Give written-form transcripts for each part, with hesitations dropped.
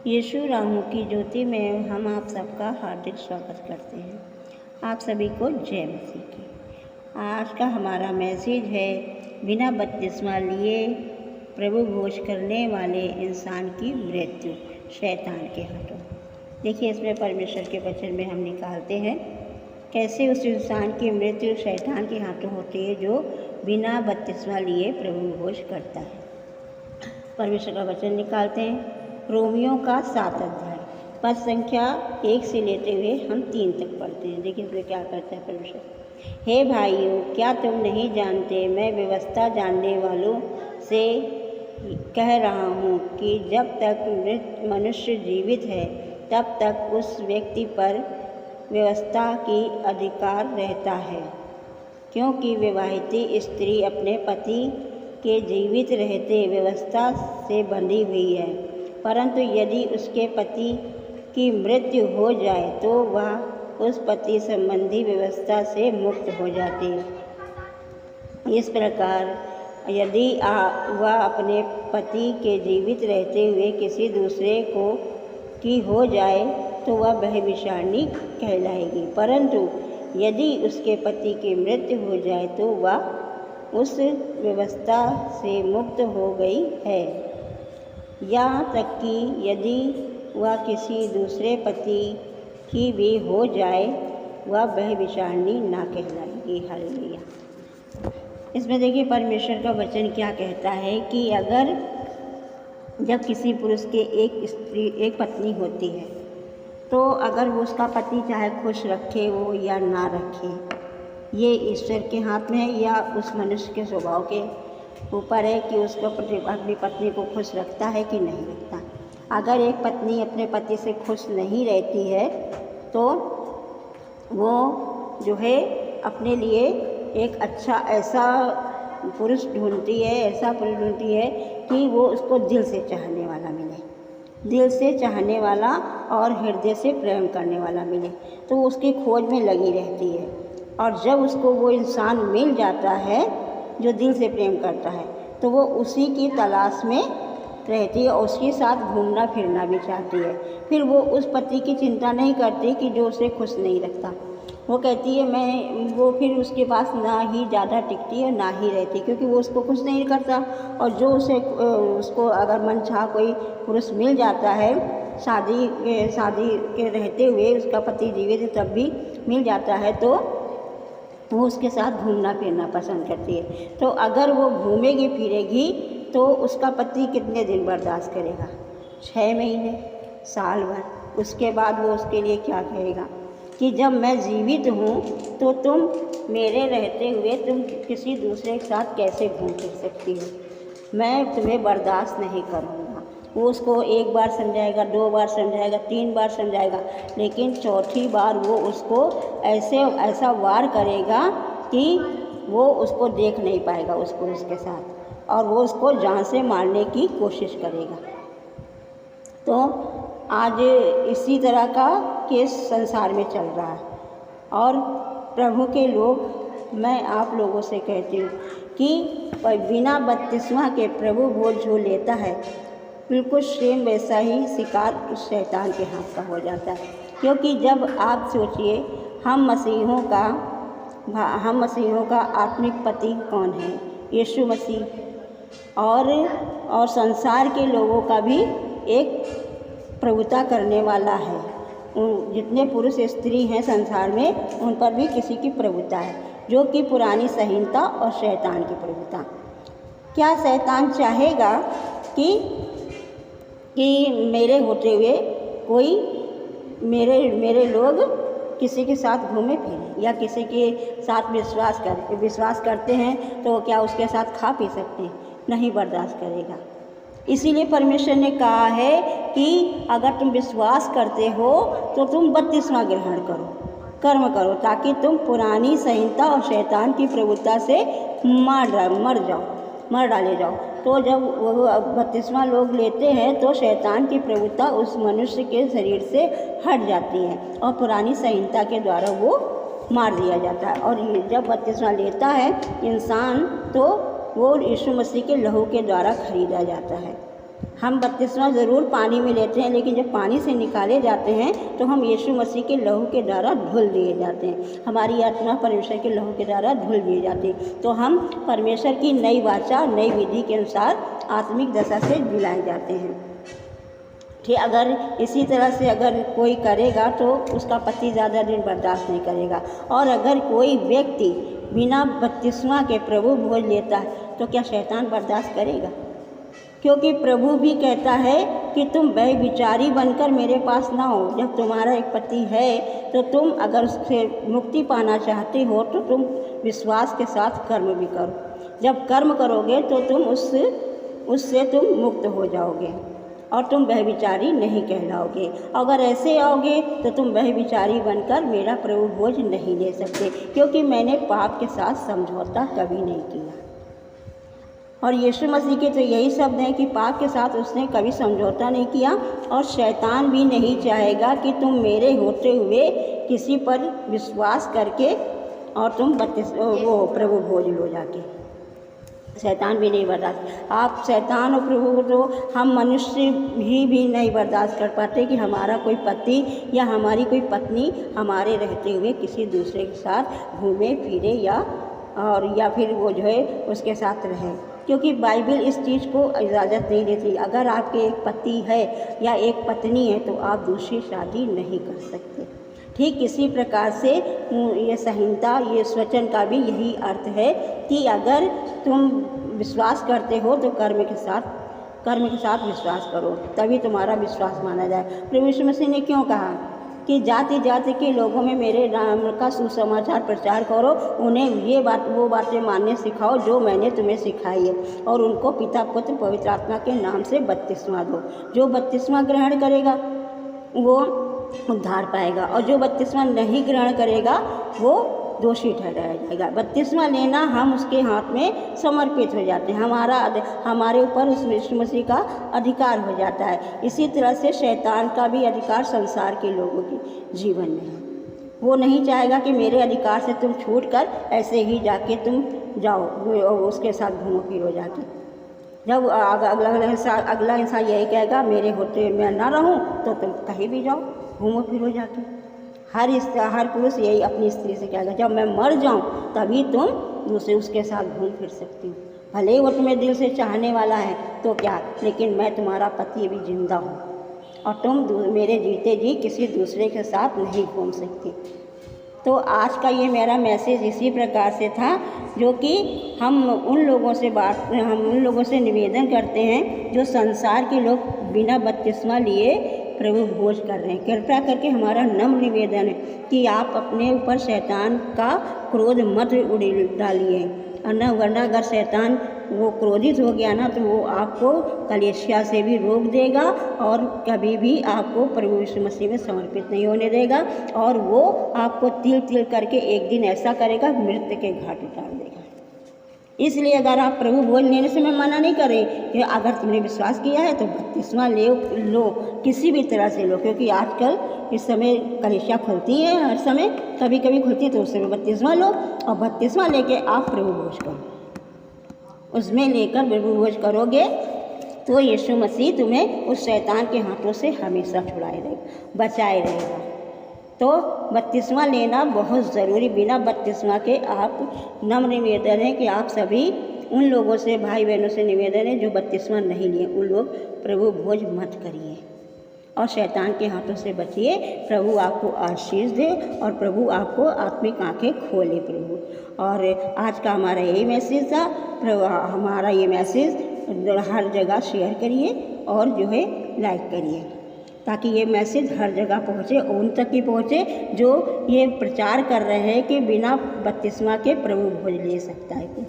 यीशु रामू की ज्योति में हम आप सबका हार्दिक स्वागत करते हैं। आप सभी को जय मसीह की। आज का हमारा मैसेज है बिना बपतिस्मा लिए प्रभु भोज करने वाले इंसान की मृत्यु शैतान के हाथों। देखिए, इसमें परमेश्वर के वचन में हम निकालते हैं कैसे उस इंसान की मृत्यु शैतान के हाथों होती है जो बिना बपतिस्मा लिए प्रभु भोज करता है। परमेश्वर का वचन निकालते हैं रोमियों का 7 अध्याय पद संख्या 1 से लेते हुए हम 3 तक पढ़ते हैं। देखिए इसमें क्या करता है परमेश्वर। हे भाइयों, क्या तुम नहीं जानते, मैं व्यवस्था जानने वालों से कह रहा हूँ कि जब तक मृत मनुष्य जीवित है तब तक उस व्यक्ति पर व्यवस्था की अधिकार रहता है, क्योंकि विवाहित स्त्री अपने पति के जीवित रहते व्यवस्था से बंधी हुई है। परंतु यदि उसके पति की मृत्यु हो जाए तो वह उस पति संबंधी व्यवस्था से मुक्त हो जाती है। इस प्रकार यदि वह अपने पति के जीवित रहते हुए किसी दूसरे को की हो जाए तो वह व्यभिचारिणी कहलाएगी। परंतु यदि उसके पति की मृत्यु हो जाए तो वह उस व्यवस्था से मुक्त हो गई है। यहाँ तक कि यदि वह किसी दूसरे पति की भी हो जाए वह व्यभिचारिणी ना कहलाएगी। हालेलुया। इसमें देखिए परमेश्वर का वचन क्या कहता है कि अगर जब किसी पुरुष के एक पत्नी होती है तो अगर वो उसका पति चाहे खुश रखे वो या ना रखे, ये ईश्वर के हाथ में है या उस मनुष्य के स्वभाव के ऊपर है कि उसको अपनी पत्नी को खुश रखता है कि नहीं रखता। अगर एक पत्नी अपने पति से खुश नहीं रहती है तो वो जो है अपने लिए एक अच्छा ऐसा पुरुष ढूंढती है, ऐसा पुरुष ढूंढती है कि वो उसको दिल से चाहने वाला मिले, दिल से चाहने वाला और हृदय से प्रेम करने वाला मिले, तो वो उसकी खोज में लगी रहती है। और जब उसको वो इंसान मिल जाता है जो दिल से प्रेम करता है तो वो उसी की तलाश में रहती है और उसके साथ घूमना फिरना भी चाहती है। फिर वो उस पति की चिंता नहीं करती कि जो उसे खुश नहीं रखता। वो कहती है वो फिर उसके पास ना ही ज़्यादा टिकती है ना ही रहती, क्योंकि वो उसको खुश नहीं करता। और जो उसको अगर मनचाहा कोई पुरुष मिल जाता है शादी के रहते हुए, उसका पति जीवित है तब भी मिल जाता है, तो वो उसके साथ घूमना फिरना पसंद करती है। तो अगर वो घूमेगी फिरेगी तो उसका पति कितने दिन बर्दाश्त करेगा? 6 महीने, साल भर। उसके बाद वो उसके लिए क्या कहेगा कि जब मैं जीवित हूँ तो तुम मेरे रहते हुए तुम किसी दूसरे के साथ कैसे घूम फिर सकती हो? मैं तुम्हें बर्दाश्त नहीं करूँगा। वो उसको 1 बार समझाएगा, 2 बार समझाएगा, 3 बार समझाएगा, लेकिन चौथी बार वो उसको ऐसा वार करेगा कि वो उसको देख नहीं पाएगा उस पुरुष के साथ, और वो उसको जान से मारने की कोशिश करेगा। तो आज इसी तरह का केस संसार में चल रहा है। और प्रभु के लोग, मैं आप लोगों से कहती हूँ कि बिना बपतिस्मा के प्रभु भोज जो लेता है बिल्कुल सेम वैसा ही शिकार उस शैतान के हाथ का हो जाता है। क्योंकि जब आप सोचिए हम मसीहों का आत्मिक पति कौन है? यीशु मसीह। और संसार के लोगों का भी एक प्रभुता करने वाला है। जितने पुरुष स्त्री हैं संसार में उन पर भी किसी की प्रभुता है, जो कि पुरानी संहिता और शैतान की प्रभुता। क्या शैतान चाहेगा कि मेरे होते हुए कोई मेरे लोग किसी के साथ घूमे फिरें या किसी के साथ विश्वास करते हैं तो क्या उसके साथ खा पी सकते हैं? नहीं बर्दाश्त करेगा। इसीलिए परमेश्वर ने कहा है कि अगर तुम विश्वास करते हो तो तुम बपतिस्मा ग्रहण करो, कर्म करो, ताकि तुम पुरानी संहिता और शैतान की प्रभुता से मर डाले जाओ। तो जब वो बपतिस्मा लोग लेते हैं तो शैतान की प्रभुता उस मनुष्य के शरीर से हट जाती है और पुरानी संहिता के द्वारा वो मार दिया जाता है। और जब बपतिस्मा लेता है इंसान तो वो यीशु मसीह के लहू के द्वारा खरीदा जाता है। हम बपतिस्मा ज़रूर पानी में लेते हैं, लेकिन जब पानी से निकाले जाते हैं तो हम यीशु मसीह के लहू के द्वारा धुल दिए जाते हैं। हमारी आत्मा परमेश्वर के लहू के द्वारा धुल दिए जाती है। तो हम परमेश्वर की नई वाचा, नई विधि के अनुसार आत्मिक दशा से जिलाए जाते हैं। ठीक, अगर इसी तरह से अगर कोई करेगा तो उसका पति ज़्यादा दिन बर्दाश्त नहीं करेगा। और अगर कोई व्यक्ति बिना बपतिस्मा के प्रभु भोज लेता है तो क्या शैतान बर्दाश्त करेगा? क्योंकि प्रभु भी कहता है कि तुम व्यभिचारी बनकर मेरे पास ना हो। जब तुम्हारा एक पति है तो तुम अगर उससे मुक्ति पाना चाहते हो तो तुम विश्वास के साथ कर्म भी करो। जब कर्म करोगे तो तुम उससे तुम मुक्त हो जाओगे और तुम व्यभिचारी नहीं कहलाओगे। अगर ऐसे आओगे तो तुम व्यभिचारी बनकर मेरा प्रभु भोज नहीं ले सकते, क्योंकि मैंने पाप के साथ समझौता कभी नहीं किया। और यीशु मसीह के तो यही शब्द हैं कि पाप के साथ उसने कभी समझौता नहीं किया, और शैतान भी नहीं चाहेगा कि तुम मेरे होते हुए किसी पर विश्वास करके और तुम वो प्रभु भोज लो जाके। शैतान भी नहीं बर्दाश्त। आप शैतान और प्रभु को तो हम मनुष्य भी नहीं बर्दाश्त कर पाते कि हमारा कोई पति या हमारी कोई पत्नी हमारे रहते हुए किसी दूसरे के साथ घूमे फिरे या फिर वो जो है उसके साथ रहे, क्योंकि बाइबल इस चीज़ को इजाज़त नहीं देती। अगर आपके एक पति है या एक पत्नी है तो आप दूसरी शादी नहीं कर सकते। ठीक इसी प्रकार से ये संहिता, ये वचन का भी यही अर्थ है कि अगर तुम विश्वास करते हो तो कर्म के साथ विश्वास करो, तभी तुम्हारा विश्वास माना जाए। प्रभु यीशु मसीह ने क्यों कहा कि जाति जाति के लोगों में मेरे नाम का सुसमाचार प्रचार करो, उन्हें वो बातें मानने सिखाओ जो मैंने तुम्हें सिखाई है, और उनको पिता पुत्र पवित्र आत्मा के नाम से बपतिस्मा दो। जो बपतिस्मा ग्रहण करेगा वो उद्धार पाएगा, और जो बपतिस्मा नहीं ग्रहण करेगा वो दोषी ठहराया जाएगा। बपतिस्मा लेना हम उसके हाथ में समर्पित हो जाते हैं, हमारे ऊपर उस यीशु मसीह का अधिकार हो जाता है। इसी तरह से शैतान का भी अधिकार संसार के लोगों के जीवन में है। वो नहीं चाहेगा कि मेरे अधिकार से तुम छूट कर ऐसे ही जाके तुम जाओ उसके साथ घूमो फिरो जाके। जब अगला इंसान यही कहेगा मेरे होते मैं ना रहूं तो तुम कहीं भी जाओ घूमो फिरो जाके। हर पुरुष यही अपनी स्त्री से कहेगा जब मैं मर जाऊं तभी तुम दूसरे उसके साथ घूम फिर सकती हो। भले ही वो तुम्हें दिल से चाहने वाला है तो क्या, लेकिन मैं तुम्हारा पति भी जिंदा हूँ और तुम मेरे जीते जी किसी दूसरे के साथ नहीं घूम सकती। तो आज का ये मेरा मैसेज इसी प्रकार से था, जो कि हम उन लोगों से निवेदन करते हैं जो संसार के लोग बिना बपतिस्मा लिए प्रभु भोज कर रहे हैं। कृपया करके हमारा नम्र निवेदन है कि आप अपने ऊपर शैतान का क्रोध मत डालिए, वरना अगर शैतान वो क्रोधित हो गया ना तो वो आपको कलीसिया से भी रोक देगा और कभी भी आपको प्रभु यीशु मसीह में समर्पित नहीं होने देगा, और वो आपको तिल तिल करके एक दिन ऐसा करेगा मृत्यु के घाट उतार देगा। इसलिए अगर आप प्रभु भोज लेने से मैं मना नहीं कर रही कि अगर तुमने विश्वास किया है तो बपतिस्मा लो किसी भी तरह से लो, क्योंकि आजकल इस समय कलीसिया खुलती है, हर समय कभी कभी खुलती है, तो उस समय बपतिस्मा लो और बपतिस्मा लेके आप प्रभु भोज करो। उसमें लेकर प्रभु भोज करोगे तो यीशु मसीह तुम्हें उस शैतान के हाथों से हमेशा छुड़ाए रहेगा, बचाए रहेगा। तो बपतिस्मा लेना बहुत ज़रूरी। बिना बपतिस्मा के आप नम्र निवेदन है कि आप सभी उन लोगों से, भाई बहनों से निवेदन है जो बपतिस्मा नहीं लिए, उन लोग प्रभु भोज मत करिए और शैतान के हाथों से बचिए। प्रभु आपको आशीष दे और प्रभु आपको आत्मिक आंखें खोले प्रभु। और आज का हमारा यही मैसेज था। हमारा ये मैसेज हर जगह शेयर करिए और जो है लाइक करिए, ताकि ये मैसेज हर जगह पहुँचे, उन तक ही पहुँचे जो ये प्रचार कर रहे हैं कि बिना बपतिस्मा के प्रभु भोज ले सकता है,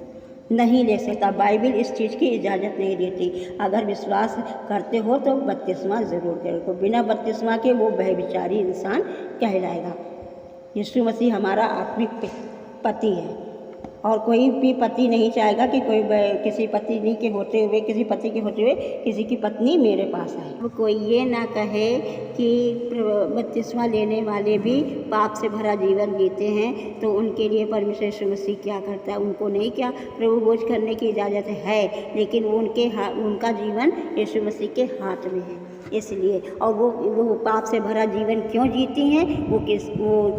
नहीं ले सकता। बाइबल इस चीज़ की इजाज़त नहीं देती। अगर विश्वास करते हो तो बपतिस्मा ज़रूर करो, बिना बपतिस्मा के वो व्यभिचारी इंसान कहलाएगा। यीशु मसीह हमारा आत्मिक पति है और कोई भी पति नहीं चाहेगा कि कोई किसी पत्नी के होते हुए, किसी पति के होते हुए किसी की पत्नी मेरे पास आए। वो कोई ये ना कहे कि बपतिस्मा लेने वाले भी पाप से भरा जीवन जीते हैं तो उनके लिए परमेश्वर यीशु मसीह क्या करता है, उनको नहीं क्या प्रभु भोज करने की इजाज़त है, लेकिन उनका जीवन यीशु मसीह के हाथ में है। इसलिए और वो पाप से भरा जीवन क्यों जीती हैं, वो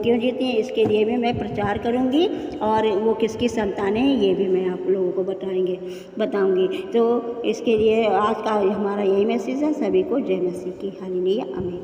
क्यों जीती हैं, इसके लिए भी मैं प्रचार करूँगी और वो किसकी संतानें हैं ये भी मैं आप लोगों को बताऊँगी। तो इसके लिए आज का हमारा यही मैसेज है। सभी को जय मसीह की। हालेलुया, आमीन।